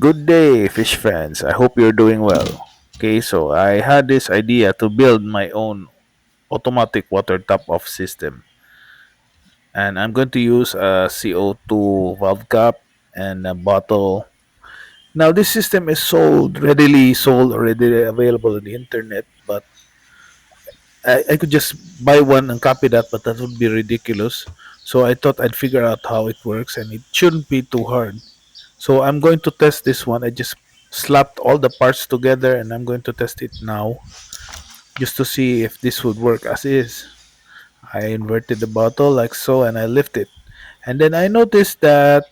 Good day, fish friends. I hope you're doing well. Okay, so I had this idea to build my own automatic water top off system, and I'm going to use a CO2 valve cap and a bottle. Now, this system is already available on the internet, but I could just buy one and copy that, but that would be ridiculous. So I thought I'd figure out how it works, and it shouldn't be too hard. So I'm going to test this one. I just slapped all the parts together and I'm going to test it now just to see if this would work as is. I inverted the bottle like so and I lift it. And then I noticed that,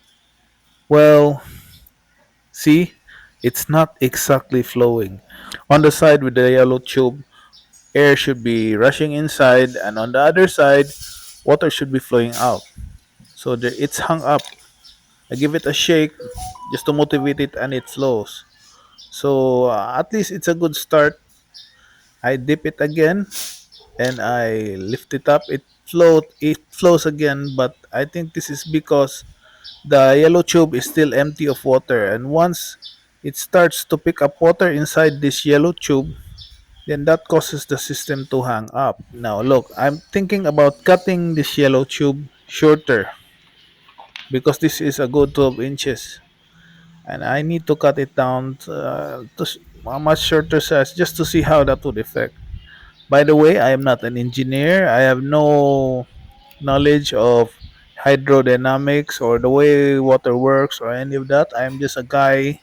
well, see, it's not exactly flowing. On the side with the yellow tube, air should be rushing inside, and on the other side, water should be flowing out. So it's hung up. I give it a shake just to motivate it and it flows. So at least it's a good start. I dip it again and I lift it up. It flows again, but I think this is because the yellow tube is still empty of water, and once it starts to pick up water inside this yellow tube, then that causes the system to hang up. Now look, I'm thinking about cutting this yellow tube shorter because this is a good 12 inches and I need to cut it down a much shorter size just to see how that would affect. By the way, I am not an engineer. I have no knowledge of hydrodynamics or the way water works or any of that. I am just a guy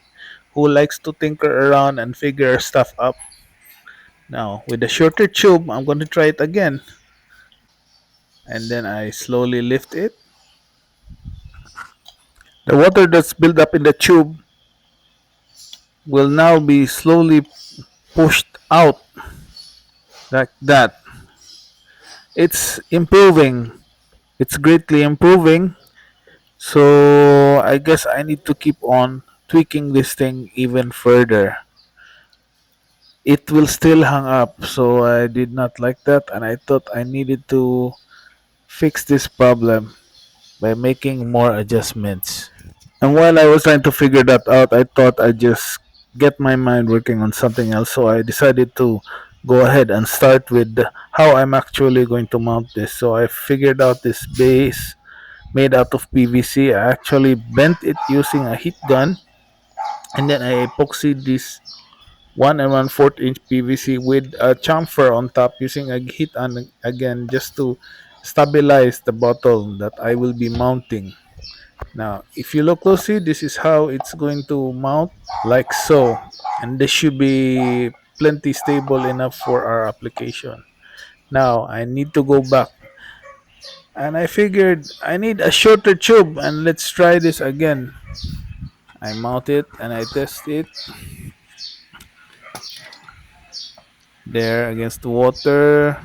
who likes to tinker around and figure stuff up. Now, with the shorter tube, I'm going to try it again. And then I slowly lift it. The water that's built up in the tube will now be slowly pushed out like that. It's improving. It's greatly improving. So I guess I need to keep on tweaking this thing even further. It will still hang up, so I did not like that, and I thought I needed to fix this problem by making more adjustments. And while I was trying to figure that out, I thought I'd just get my mind working on something else, so I decided to go ahead and start with how I'm actually going to mount this. So I figured out this base made out of PVC. I actually bent it using a heat gun, and then I epoxied this 1 and 1/4 inch PVC with a chamfer on top using a heat gun again just to stabilize the bottle that I will be mounting. Now, if you look closely, this is how it's going to mount, like so, and this should be plenty stable enough for our application. Now, I need to go back and I figured I need a shorter tube, and let's try this again. I mount it and I test it there against the water,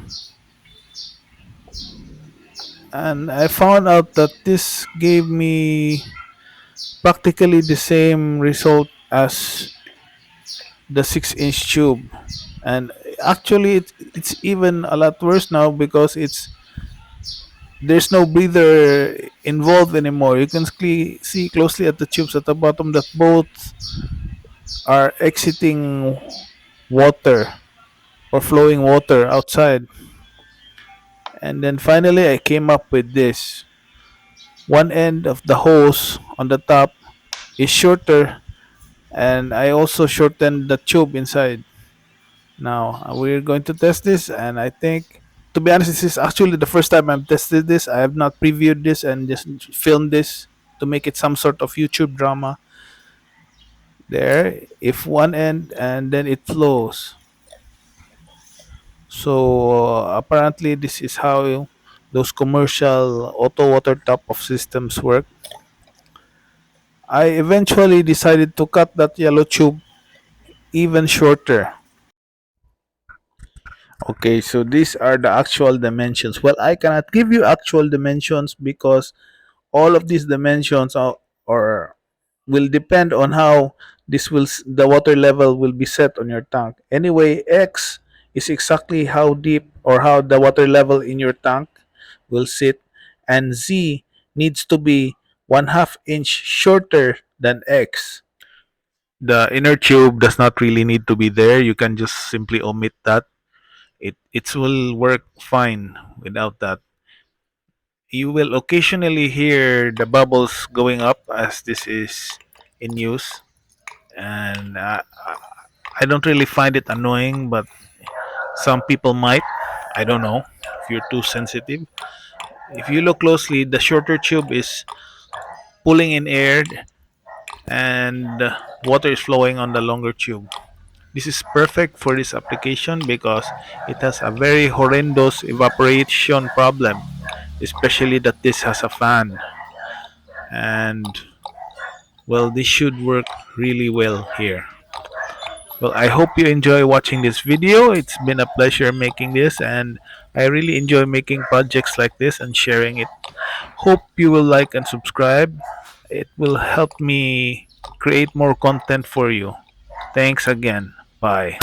and I found out that this gave me practically the same result as the 6-inch tube. And actually it's even a lot worse now because there's no breather involved anymore. You can see closely at the tubes at the bottom that both are exiting water or flowing water outside. And then finally I came up with this. One end of the hose on the top is shorter, and I also shortened the tube inside. Now we're going to test this, and I think, to be honest, this is actually the first time I've tested this. I have not previewed this and just filmed this to make it some sort of YouTube drama. There, if one end and then it flows. So apparently, this is how those commercial auto water top of systems work. I eventually decided to cut that yellow tube even shorter. Okay, so these are the actual dimensions. Well, I cannot give you actual dimensions because all of these dimensions are or will depend on how the water level will be set on your tank. Anyway, X is exactly how deep or how the water level in your tank will sit, and Z needs to be 1/2 inch shorter than X. The inner tube does not really need to be there. You can just simply omit that. It will work fine without that. You will occasionally hear the bubbles going up as this is in use, and I don't really find it annoying, but some people might. I don't know if you're too sensitive. If you look closely, the shorter tube is pulling in air, and water is flowing on the longer tube. This is perfect for this application because it has a very horrendous evaporation problem, especially that this has a fan. And well, this should work really well here. Well, I hope you enjoy watching this video. It's been a pleasure making this, and I really enjoy making projects like this and sharing it. Hope you will like and subscribe. It will help me create more content for you. Thanks again. Bye.